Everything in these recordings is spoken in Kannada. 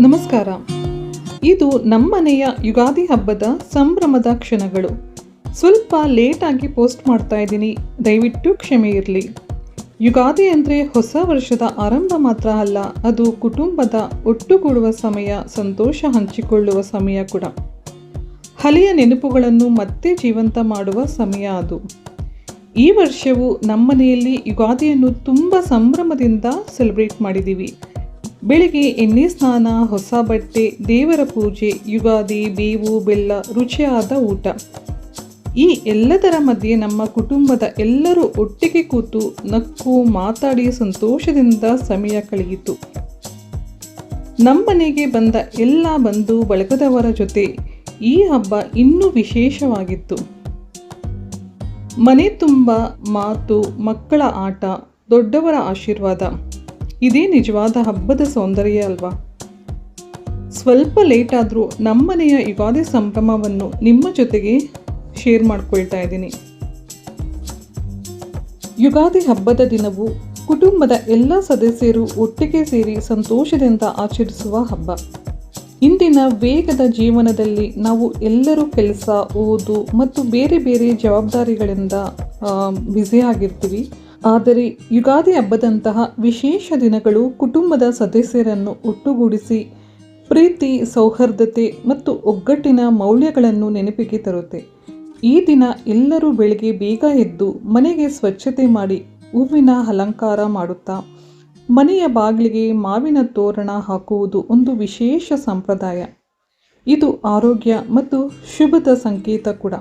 ನಮಸ್ಕಾರ. ಇದು ನಮ್ಮನೆಯ ಯುಗಾದಿ ಹಬ್ಬದ ಸಂಭ್ರಮದ ಕ್ಷಣಗಳು. ಸ್ವಲ್ಪ ಲೇಟಾಗಿ ಪೋಸ್ಟ್ ಮಾಡ್ತಾ ಇದ್ದೀನಿ, ದಯವಿಟ್ಟು ಕ್ಷಮೆ ಇರಲಿ. ಯುಗಾದಿ ಅಂದರೆ ಹೊಸ ವರ್ಷದ ಆರಂಭ ಮಾತ್ರ ಅಲ್ಲ, ಅದು ಕುಟುಂಬದ ಒಟ್ಟುಗೂಡುವ ಸಮಯ, ಸಂತೋಷ ಹಂಚಿಕೊಳ್ಳುವ ಸಮಯ ಕೂಡ. ಹಳೆಯ ನೆನಪುಗಳನ್ನು ಮತ್ತೆ ಜೀವಂತ ಮಾಡುವ ಸಮಯ ಅದು. ಈ ವರ್ಷವೂ ನಮ್ಮನೆಯಲ್ಲಿ ಯುಗಾದಿಯನ್ನು ತುಂಬ ಸಂಭ್ರಮದಿಂದ ಸೆಲೆಬ್ರೇಟ್ ಮಾಡಿದ್ದೀವಿ. ಬೆಳಿಗ್ಗೆ ಎಣ್ಣೆ ಸ್ನಾನ, ಹೊಸ ಬಟ್ಟೆ, ದೇವರ ಪೂಜೆ, ಯುಗಾದಿ, ಬೇವು ಬೆಲ್ಲ, ರುಚಿಯಾದ ಊಟ. ಈ ಎಲ್ಲದರ ಮಧ್ಯೆ ನಮ್ಮ ಕುಟುಂಬದ ಎಲ್ಲರೂ ಒಟ್ಟಿಗೆ ಕೂತು ನಕ್ಕು ಮಾತಾಡಿ ಸಂತೋಷದಿಂದ ಸಮಯ ಕಳೆಯಿತು. ನಮ್ಮನೆಗೆ ಬಂದ ಎಲ್ಲ ಬಂಧು ಬಳಗದವರ ಜೊತೆ ಈ ಹಬ್ಬ ಇನ್ನೂ ವಿಶೇಷವಾಗಿತ್ತು. ಮನೆ ತುಂಬ ಮಾತು, ಮಕ್ಕಳ ಆಟ, ದೊಡ್ಡವರ ಆಶೀರ್ವಾದ. ಇದೇ ನಿಜವಾದ ಹಬ್ಬದ ಸೌಂದರ್ಯ ಅಲ್ವಾ? ಸ್ವಲ್ಪ ಲೇಟ್ ಆದರೂ ನಮ್ಮನೆಯ ಯುಗಾದಿ ಸಂಭ್ರಮವನ್ನು ನಿಮ್ಮ ಜೊತೆಗೆ ಶೇರ್ ಮಾಡ್ಕೊಳ್ತಾ ಇದ್ದೀನಿ. ಯುಗಾದಿ ಹಬ್ಬದ ದಿನವು ಕುಟುಂಬದ ಎಲ್ಲ ಸದಸ್ಯರು ಒಟ್ಟಿಗೆ ಸೇರಿ ಸಂತೋಷದಿಂದ ಆಚರಿಸುವ ಹಬ್ಬ. ಇಂದಿನ ವೇಗದ ಜೀವನದಲ್ಲಿ ನಾವು ಎಲ್ಲರೂ ಕೆಲಸ, ಓದು ಮತ್ತು ಬೇರೆ ಬೇರೆ ಜವಾಬ್ದಾರಿಗಳಿಂದ ಬ್ಯುಸಿಯಾಗಿರ್ತೀವಿ. ಆದರೆ ಯುಗಾದಿ ಹಬ್ಬದಂತಹ ವಿಶೇಷ ದಿನಗಳು ಕುಟುಂಬದ ಸದಸ್ಯರನ್ನು ಒಟ್ಟುಗೂಡಿಸಿ ಪ್ರೀತಿ, ಸೌಹಾರ್ದತೆ ಮತ್ತು ಒಗ್ಗಟ್ಟಿನ ಮೌಲ್ಯಗಳನ್ನು ನೆನಪಿಗೆ ತರುತ್ತೆ. ಈ ದಿನ ಎಲ್ಲರೂ ಬೆಳಗ್ಗೆ ಬೇಗ ಎದ್ದು ಮನೆಗೆ ಸ್ವಚ್ಛತೆ ಮಾಡಿ ಹೂವಿನ ಅಲಂಕಾರ ಮಾಡುತ್ತಾ ಮನೆಯ ಬಾಗಿಲಿಗೆ ಮಾವಿನ ತೋರಣ ಹಾಕುವುದು ಒಂದು ವಿಶೇಷ ಸಂಪ್ರದಾಯ. ಇದು ಆರೋಗ್ಯ ಮತ್ತು ಶುಭದ ಸಂಕೇತ ಕೂಡ.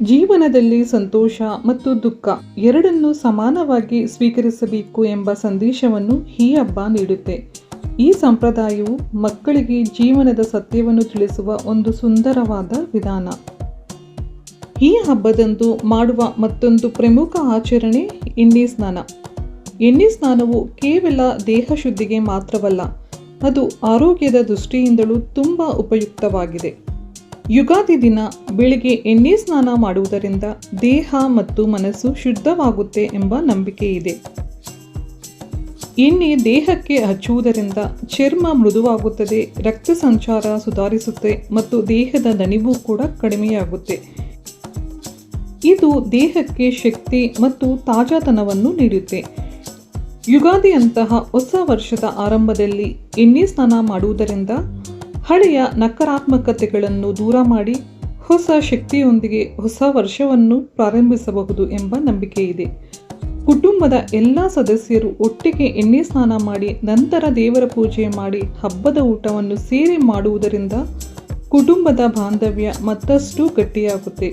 ಜೀವನದಲ್ಲಿ ಸಂತೋಷ ಮತ್ತು ದುಃಖ ಎರಡನ್ನೂ ಸಮಾನವಾಗಿ ಸ್ವೀಕರಿಸಬೇಕು ಎಂಬ ಸಂದೇಶವನ್ನು ಈ ಹಬ್ಬ ನೀಡುತ್ತೆ. ಈ ಸಂಪ್ರದಾಯವು ಮಕ್ಕಳಿಗೆ ಜೀವನದ ಸತ್ಯವನ್ನು ತಿಳಿಸುವ ಒಂದು ಸುಂದರವಾದ ವಿಧಾನ. ಈ ಹಬ್ಬದಂದು ಮಾಡುವ ಮತ್ತೊಂದು ಪ್ರಮುಖ ಆಚರಣೆ ಎಣ್ಣೆ ಸ್ನಾನ. ಎಣ್ಣೆ ಸ್ನಾನವು ಕೇವಲ ದೇಹ ಶುದ್ಧಿಗೆ ಮಾತ್ರವಲ್ಲ, ಅದು ಆರೋಗ್ಯದ ದೃಷ್ಟಿಯಿಂದಲೂ ತುಂಬ ಉಪಯುಕ್ತವಾಗಿದೆ. ಯುಗಾದಿ ದಿನ ಬೆಳಿಗ್ಗೆ ಎಣ್ಣೆ ಸ್ನಾನ ಮಾಡುವುದರಿಂದ ದೇಹ ಮತ್ತು ಮನಸ್ಸು ಶುದ್ಧವಾಗುತ್ತೆ ಎಂಬ ನಂಬಿಕೆ ಇದೆ. ಎಣ್ಣೆ ದೇಹಕ್ಕೆ ಹಚ್ಚುವುದರಿಂದ ಚರ್ಮ ಮೃದುವಾಗುತ್ತದೆ, ರಕ್ತ ಸಂಚಾರ ಸುಧಾರಿಸುತ್ತೆ ಮತ್ತು ದೇಹದ ದಣಿವು ಕೂಡ ಕಡಿಮೆಯಾಗುತ್ತೆ. ಇದು ದೇಹಕ್ಕೆ ಶಕ್ತಿ ಮತ್ತು ತಾಜಾತನವನ್ನು ನೀಡುತ್ತೆ. ಯುಗಾದಿಯಂತಹ ಹೊಸ ವರ್ಷದ ಆರಂಭದಲ್ಲಿ ಎಣ್ಣೆ ಸ್ನಾನ ಮಾಡುವುದರಿಂದ ಹಳೆಯ ನಕಾರಾತ್ಮಕತೆಗಳನ್ನು ದೂರ ಮಾಡಿ ಹೊಸ ಶಕ್ತಿಯೊಂದಿಗೆ ಹೊಸ ವರ್ಷವನ್ನು ಪ್ರಾರಂಭಿಸಬಹುದು ಎಂಬ ನಂಬಿಕೆ ಇದೆ. ಕುಟುಂಬದ ಎಲ್ಲ ಸದಸ್ಯರು ಒಟ್ಟಿಗೆ ಎಣ್ಣೆ ಸ್ನಾನ ಮಾಡಿ ನಂತರ ದೇವರ ಪೂಜೆ ಮಾಡಿ ಹಬ್ಬದ ಊಟವನ್ನು ಸೇರಿ ಮಾಡುವುದರಿಂದ ಕುಟುಂಬದ ಬಾಂಧವ್ಯ ಮತ್ತಷ್ಟು ಗಟ್ಟಿಯಾಗುತ್ತೆ.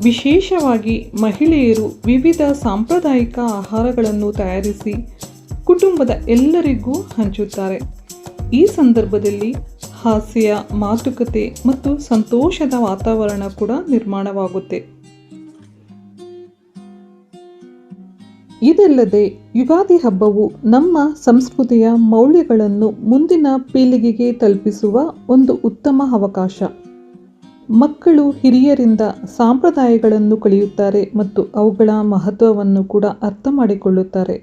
ವಿಶೇಷವಾಗಿ ಮಹಿಳೆಯರು ವಿವಿಧ ಸಾಂಪ್ರದಾಯಿಕ ಆಹಾರಗಳನ್ನು ತಯಾರಿಸಿ ಕುಟುಂಬದ ಎಲ್ಲರಿಗೂ ಹಂಚುತ್ತಾರೆ. ಈ ಸಂದರ್ಭದಲ್ಲಿ ಹಾಸ್ಯ, ಮಾತುಕತೆ ಮತ್ತು ಸಂತೋಷದ ವಾತಾವರಣ ಕೂಡ ನಿರ್ಮಾಣವಾಗುತ್ತೆ. ಇದಲ್ಲದೆ ಯುಗಾದಿ ಹಬ್ಬವು ನಮ್ಮ ಸಂಸ್ಕೃತಿಯ ಮೌಲ್ಯಗಳನ್ನು ಮುಂದಿನ ಪೀಳಿಗೆಗೆ ತಲುಪಿಸುವ ಒಂದು ಉತ್ತಮ ಅವಕಾಶ. ಮಕ್ಕಳು ಹಿರಿಯರಿಂದ ಸಂಪ್ರದಾಯಗಳನ್ನು ಕಲಿಯುತ್ತಾರೆ ಮತ್ತು ಅವುಗಳ ಮಹತ್ವವನ್ನು ಕೂಡ ಅರ್ಥ ಮಾಡಿಕೊಳ್ಳುತ್ತಾರೆ.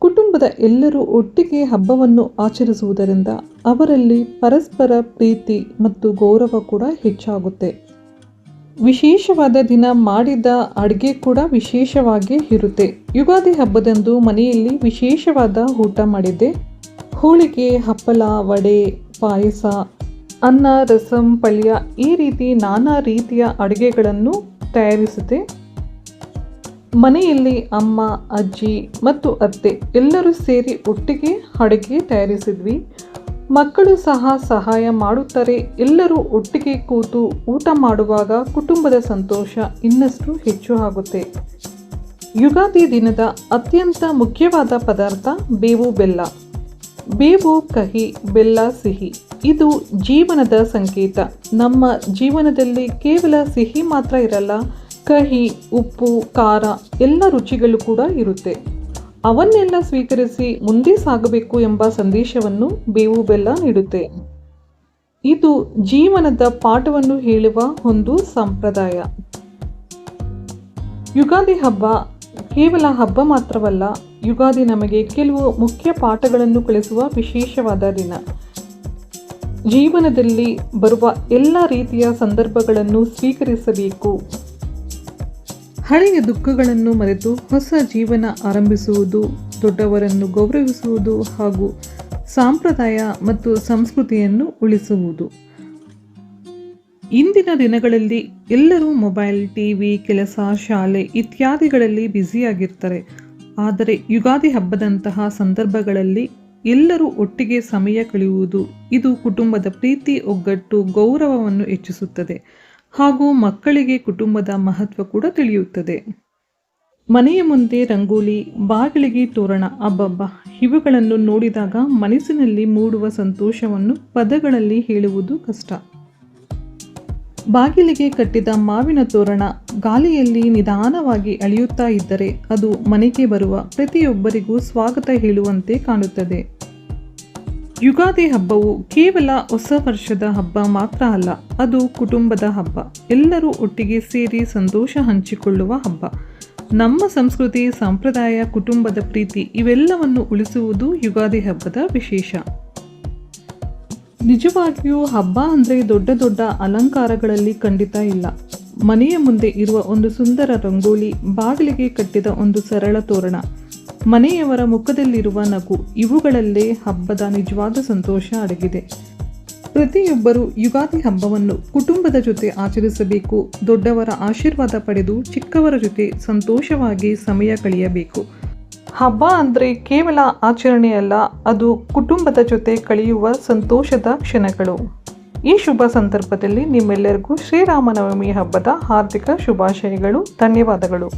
ಕುಟುಂಬದ ಎಲ್ಲರೂ ಒಟ್ಟಿಗೆ ಹಬ್ಬವನ್ನು ಆಚರಿಸುವುದರಿಂದ ಅವರಲ್ಲಿ ಪರಸ್ಪರ ಪ್ರೀತಿ ಮತ್ತು ಗೌರವ ಕೂಡ ಹೆಚ್ಚಾಗುತ್ತೆ. ವಿಶೇಷವಾದ ದಿನ ಮಾಡಿದ ಅಡುಗೆ ಕೂಡ ವಿಶೇಷವಾಗಿ ಇರುತ್ತೆ. ಯುಗಾದಿ ಹಬ್ಬದಂದು ಮನೆಯಲ್ಲಿ ವಿಶೇಷವಾದ ಊಟ ಮಾಡಿದ್ದೆ. ಹೋಳಿಗೆ, ಹಪ್ಪಳ, ವಡೆ, ಪಾಯಸ, ಅನ್ನ, ರಸಂ, ಪಲ್ಯ ಈ ರೀತಿ ನಾನಾ ರೀತಿಯ ಅಡುಗೆಗಳನ್ನು ತಯಾರಿಸಿದೆ. ಮನೆಯಲ್ಲಿ ಅಮ್ಮ, ಅಜ್ಜಿ ಮತ್ತು ಅತ್ತೆ ಎಲ್ಲರೂ ಸೇರಿ ಒಟ್ಟಿಗೆ ಅಡುಗೆ ತಯಾರಿಸಿದ್ವಿ. ಮಕ್ಕಳು ಸಹ ಸಹಾಯ ಮಾಡುತ್ತಾರೆ. ಎಲ್ಲರೂ ಒಟ್ಟಿಗೆ ಕೂತು ಊಟ ಮಾಡುವಾಗ ಕುಟುಂಬದ ಸಂತೋಷ ಇನ್ನಷ್ಟು ಹೆಚ್ಚು ಆಗುತ್ತೆ. ಯುಗಾದಿ ದಿನದ ಅತ್ಯಂತ ಮುಖ್ಯವಾದ ಪದಾರ್ಥ ಬೇವು ಬೆಲ್ಲ. ಬೇವು ಕಹಿ, ಬೆಲ್ಲ ಸಿಹಿ. ಇದು ಜೀವನದ ಸಂಕೇತ. ನಮ್ಮ ಜೀವನದಲ್ಲಿ ಕೇವಲ ಸಿಹಿ ಮಾತ್ರ ಇರಲ್ಲ, ಕಹಿ, ಉಪ್ಪು, ಖಾರ ಎಲ್ಲ ರುಚಿಗಳು ಕೂಡ ಇರುತ್ತೆ. ಅವನ್ನೆಲ್ಲ ಸ್ವೀಕರಿಸಿ ಮುಂದೆ ಸಾಗಬೇಕು ಎಂಬ ಸಂದೇಶವನ್ನು ಬೇವು ಬೆಲ್ಲ ನೀಡುತ್ತೆ. ಇದು ಜೀವನದ ಪಾಠವನ್ನು ಹೇಳುವ ಒಂದು ಸಂಪ್ರದಾಯ. ಯುಗಾದಿ ಹಬ್ಬ ಕೇವಲ ಹಬ್ಬ ಮಾತ್ರವಲ್ಲ, ಯುಗಾದಿ ನಮಗೆ ಕೆಲವು ಮುಖ್ಯ ಪಾಠಗಳನ್ನು ಕಲಿಸುವ ವಿಶೇಷವಾದ ದಿನ. ಜೀವನದಲ್ಲಿ ಬರುವ ಎಲ್ಲ ರೀತಿಯ ಸಂದರ್ಭಗಳನ್ನು ಸ್ವೀಕರಿಸಬೇಕು. ಹಳೆಯ ದುಃಖಗಳನ್ನು ಮರೆತು ಹೊಸ ಜೀವನ ಆರಂಭಿಸುವುದು, ದೊಡ್ಡವರನ್ನು ಗೌರವಿಸುವುದು ಹಾಗೂ ಸಂಪ್ರದಾಯ ಮತ್ತು ಸಂಸ್ಕೃತಿಯನ್ನು ಉಳಿಸುವುದು. ಇಂದಿನ ದಿನಗಳಲ್ಲಿ ಎಲ್ಲರೂ ಮೊಬೈಲ್, ಟಿವಿ, ಕೆಲಸ, ಶಾಲೆ ಇತ್ಯಾದಿಗಳಲ್ಲಿ ಬ್ಯುಸಿಯಾಗಿರ್ತಾರೆ. ಆದರೆ ಯುಗಾದಿ ಹಬ್ಬದಂತಹ ಸಂದರ್ಭಗಳಲ್ಲಿ ಎಲ್ಲರೂ ಒಟ್ಟಿಗೆ ಸಮಯ ಕಳೆಯುವುದು, ಇದು ಕುಟುಂಬದ ಪ್ರೀತಿ, ಒಗ್ಗಟ್ಟು, ಗೌರವವನ್ನು ಹೆಚ್ಚಿಸುತ್ತದೆ ಹಾಗೂ ಮಕ್ಕಳಿಗೆ ಕುಟುಂಬದ ಮಹತ್ವ ಕೂಡ ತಿಳಿಯುತ್ತದೆ. ಮನೆಯ ಮುಂದೆ ರಂಗೋಲಿ, ಬಾಗಿಲಿಗೆ ತೋರಣ, ಅಬ್ಬಬ್ಬ, ಇವುಗಳನ್ನು ನೋಡಿದಾಗ ಮನಸ್ಸಿನಲ್ಲಿ ಮೂಡುವ ಸಂತೋಷವನ್ನು ಪದಗಳಲ್ಲಿ ಹೇಳುವುದು ಕಷ್ಟ. ಬಾಗಿಲಿಗೆ ಕಟ್ಟಿದ ಮಾವಿನ ತೋರಣ ಗಾಳಿಯಲ್ಲಿ ನಿಧಾನವಾಗಿ ಅಳಿಯುತ್ತಾ ಇದ್ದರೆ ಅದು ಮನೆಗೆ ಬರುವ ಪ್ರತಿಯೊಬ್ಬರಿಗೂ ಸ್ವಾಗತ ಹೇಳುವಂತೆ ಕಾಣುತ್ತದೆ. ಯುಗಾದಿ ಹಬ್ಬವು ಕೇವಲ ಹೊಸ ವರ್ಷದ ಹಬ್ಬ ಮಾತ್ರ ಅಲ್ಲ, ಅದು ಕುಟುಂಬದ ಹಬ್ಬ. ಎಲ್ಲರೂ ಒಟ್ಟಿಗೆ ಸೇರಿ ಸಂತೋಷ ಹಂಚಿಕೊಳ್ಳುವ ಹಬ್ಬ. ನಮ್ಮ ಸಂಸ್ಕೃತಿ, ಸಂಪ್ರದಾಯ, ಕುಟುಂಬದ ಪ್ರೀತಿ ಇವೆಲ್ಲವನ್ನು ಉಳಿಸುವುದು ಯುಗಾದಿ ಹಬ್ಬದ ವಿಶೇಷ. ನಿಜವಾಗಿಯೂ ಹಬ್ಬ ಅಂದರೆ ದೊಡ್ಡ ದೊಡ್ಡ ಅಲಂಕಾರಗಳಲ್ಲಿ ಖಂಡಿತ ಇಲ್ಲ. ಮನೆಯ ಮುಂದೆ ಇರುವ ಒಂದು ಸುಂದರ ರಂಗೋಲಿ, ಬಾಗಿಲಿಗೆ ಕಟ್ಟಿದ ಒಂದು ಸರಳ ತೋರಣ, ಮನೆಯವರ ಮುಖದಲ್ಲಿರುವ ನಗು, ಇವುಗಳಲ್ಲೇ ಹಬ್ಬದ ನಿಜವಾದ ಸಂತೋಷ ಅಡಗಿದೆ. ಪ್ರತಿಯೊಬ್ಬರೂ ಯುಗಾದಿ ಹಬ್ಬವನ್ನು ಕುಟುಂಬದ ಜೊತೆ ಆಚರಿಸಬೇಕು. ದೊಡ್ಡವರ ಆಶೀರ್ವಾದ ಪಡೆದು ಚಿಕ್ಕವರ ಜೊತೆ ಸಂತೋಷವಾಗಿ ಸಮಯ ಕಳೆಯಬೇಕು. ಹಬ್ಬ ಅಂದರೆ ಕೇವಲ ಆಚರಣೆಯಲ್ಲ, ಅದು ಕುಟುಂಬದ ಜೊತೆ ಕಳೆಯುವ ಸಂತೋಷದ ಕ್ಷಣಗಳು. ಈ ಶುಭ ಸಂದರ್ಭದಲ್ಲಿ ನಿಮ್ಮೆಲ್ಲರಿಗೂ ಶ್ರೀರಾಮನವಮಿ ಹಬ್ಬದ ಹಾರ್ದಿಕ ಶುಭಾಶಯಗಳು. ಧನ್ಯವಾದಗಳು.